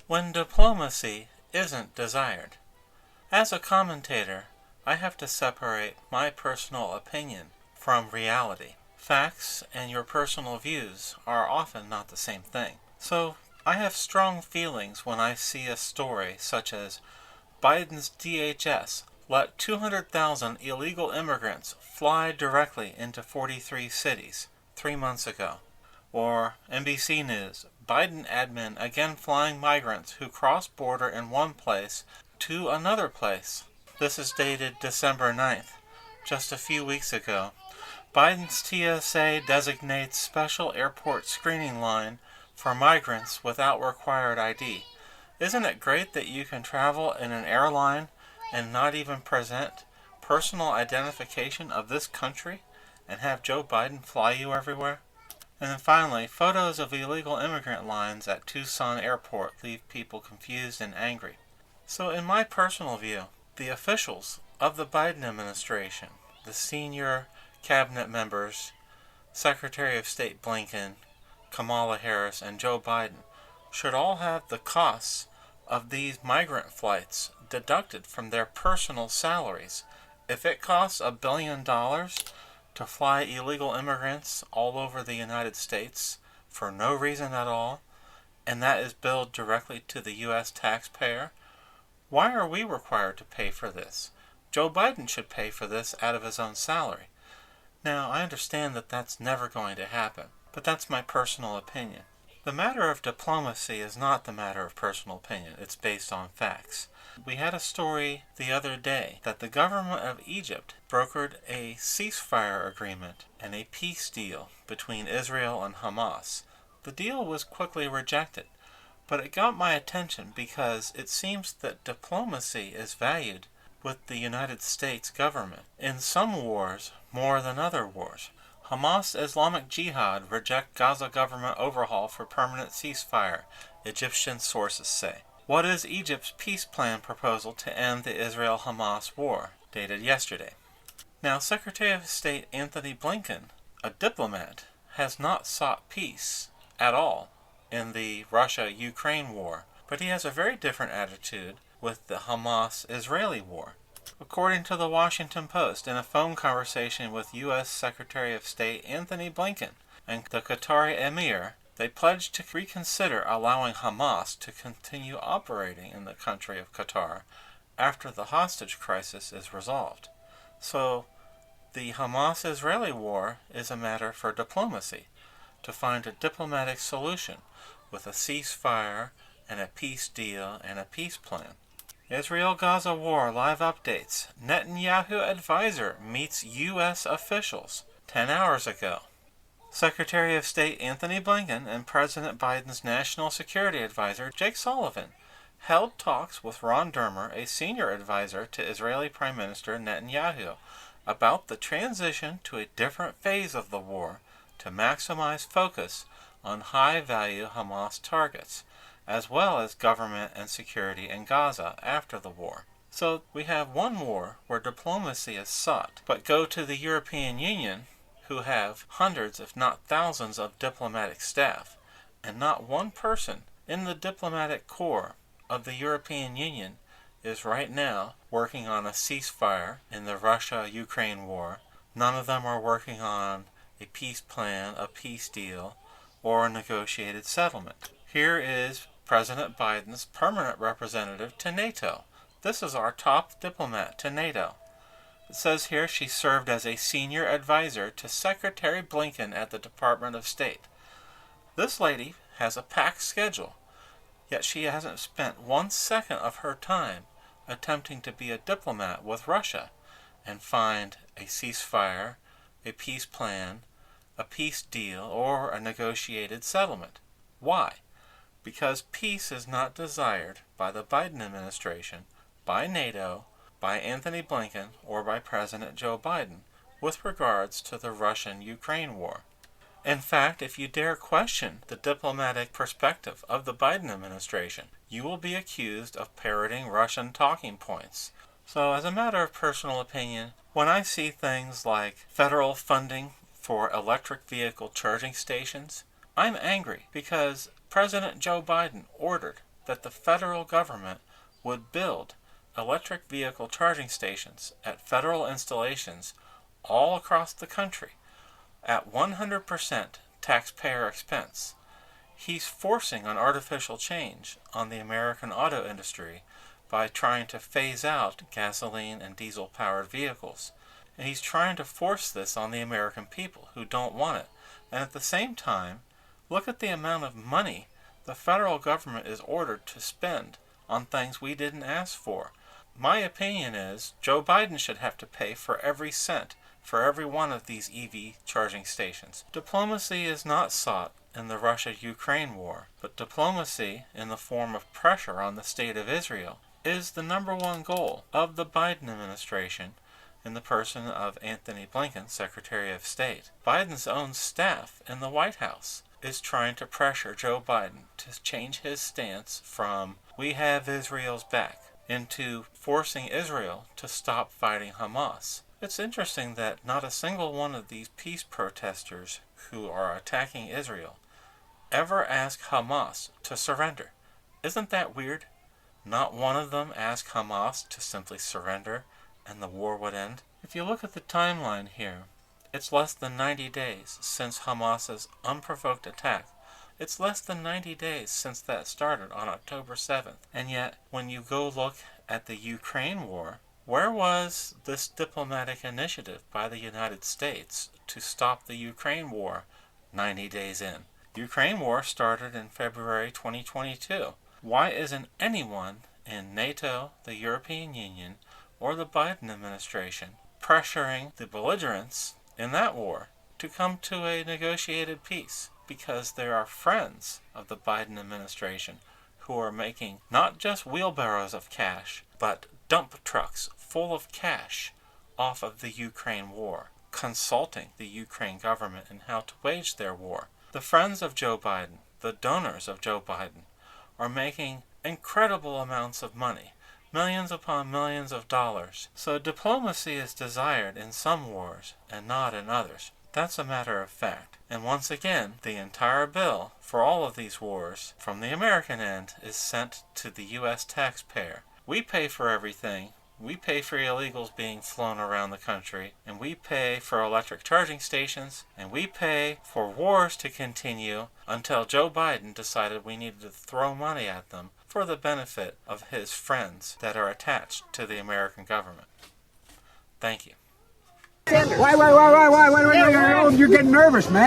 when diplomacy isn't desired. As a commentator, I have to separate my personal opinion from reality. Facts and your personal views are often not the same thing. So, I have strong feelings when I see a story such as Biden's DHS let 200,000 illegal immigrants fly directly into 43 cities 3 months ago. Or NBC News, Biden admin again flying migrants who cross border in one place to another place. This is dated December 9th, just a few weeks ago. Biden's TSA designates special airport screening line for migrants without required ID. Isn't it great that you can travel in an airline and not even present personal identification of this country and have Joe Biden fly you everywhere? And then finally, photos of illegal immigrant lines at Tucson airport leave people confused and angry. So in my personal view, the officials of the Biden administration, the senior cabinet members, Secretary of State Blinken, Kamala Harris, and Joe Biden, should all have the costs of these migrant flights deducted from their personal salaries. If it costs $1 billion to fly illegal immigrants all over the United States for no reason at all, and that is billed directly to the U.S. taxpayer, why are we required to pay for this? Joe Biden should pay for this out of his own salary. Now, I understand that that's never going to happen, but that's my personal opinion. The matter of diplomacy is not the matter of personal opinion. It's based on facts. We had a story the other day that the government of Egypt brokered a ceasefire agreement and a peace deal between Israel and Hamas. The deal was quickly rejected, but it got my attention because it seems that diplomacy is valued with the United States government in some wars more than other wars. Hamas Islamic Jihad reject Gaza government overhaul for permanent ceasefire, Egyptian sources say. What is Egypt's peace plan proposal to end the Israel-Hamas war? Dated yesterday. Now, Secretary of State Anthony Blinken, a diplomat, has not sought peace at all in the Russia-Ukraine war, but he has a very different attitude with the Hamas-Israeli war. According to the Washington Post, in a phone conversation with U.S. Secretary of State Anthony Blinken and the Qatari Emir, they pledged to reconsider allowing Hamas to continue operating in the country of Qatar after the hostage crisis is resolved. So, the Hamas-Israeli war is a matter for diplomacy, to find a diplomatic solution with a ceasefire and a peace deal and a peace plan. Israel-Gaza war live updates. Netanyahu advisor meets U.S. officials 10 hours ago. Secretary of State Anthony Blinken and President Biden's National Security Advisor Jake Sullivan held talks with Ron Dermer, a senior advisor to Israeli Prime Minister Netanyahu, about the transition to a different phase of the war to maximize focus on high-value Hamas targets, as well as government and security in Gaza after the war. So we have one war where diplomacy is sought, but go to the European Union, who have hundreds if not thousands of diplomatic staff, and not one person in the diplomatic corps of the European Union is right now working on a ceasefire in the Russia-Ukraine war. None of them are working on a peace plan, a peace deal, or a negotiated settlement. Here is President Biden's permanent representative to NATO. This is our top diplomat to NATO. It says here she served as a senior advisor to Secretary Blinken at the Department of State. This lady has a packed schedule, yet she hasn't spent 1 second of her time attempting to be a diplomat with Russia and find a ceasefire, a peace plan, a peace deal, or a negotiated settlement. Why? Because peace is not desired by the Biden administration, by NATO, by Anthony Blinken, or by President Joe Biden with regards to the Russian-Ukraine war. In fact, if you dare question the diplomatic perspective of the Biden administration, you will be accused of parroting Russian talking points. So, as a matter of personal opinion, when I see things like federal funding for electric vehicle charging stations, I'm angry because President Joe Biden ordered that the federal government would build electric vehicle charging stations at federal installations all across the country at 100% taxpayer expense. He's forcing an artificial change on the American auto industry by trying to phase out gasoline and diesel-powered vehicles. And he's trying to force this on the American people who don't want it. And at the same time, look at the amount of money the federal government is ordered to spend on things we didn't ask for. My opinion is Joe Biden should have to pay for every cent for every one of these EV charging stations. Diplomacy is not sought in the Russia-Ukraine war, but diplomacy in the form of pressure on the state of Israel is the number one goal of the Biden administration in the person of Anthony Blinken, Secretary of State. Biden's own staff in the White House is trying to pressure Joe Biden to change his stance from "we have Israel's back" into forcing Israel to stop fighting Hamas. It's interesting that not a single one of these peace protesters who are attacking Israel ever ask Hamas to surrender. Isn't that weird? Not one of them asked Hamas to simply surrender and the war would end. If you look at the timeline here, it's less than 90 days since Hamas's unprovoked attack. It's less than 90 days since that started on October 7th. And yet, when you go look at the Ukraine war, where was this diplomatic initiative by the United States to stop the Ukraine war 90 days in? Ukraine war started in February 2022. Why isn't anyone in NATO, the European Union, or the Biden administration pressuring the belligerents in that war to come to a negotiated peace? Because there are friends of the Biden administration who are making not just wheelbarrows of cash, but dump trucks full of cash off of the Ukraine war, consulting the Ukraine government in how to wage their war. The friends of Joe Biden, the donors of Joe Biden, are making incredible amounts of money, millions upon millions of dollars. So diplomacy is desired in some wars and not in others. That's a matter of fact. And once again, the entire bill for all of these wars from the American end is sent to the U.S. taxpayer. We pay for everything. We pay for illegals being flown around the country, and we pay for electric charging stations, and we pay for wars to continue until Joe Biden decided we needed to throw money at them for the benefit of his friends that are attached to the American government. Thank you. Why? You're getting nervous, man.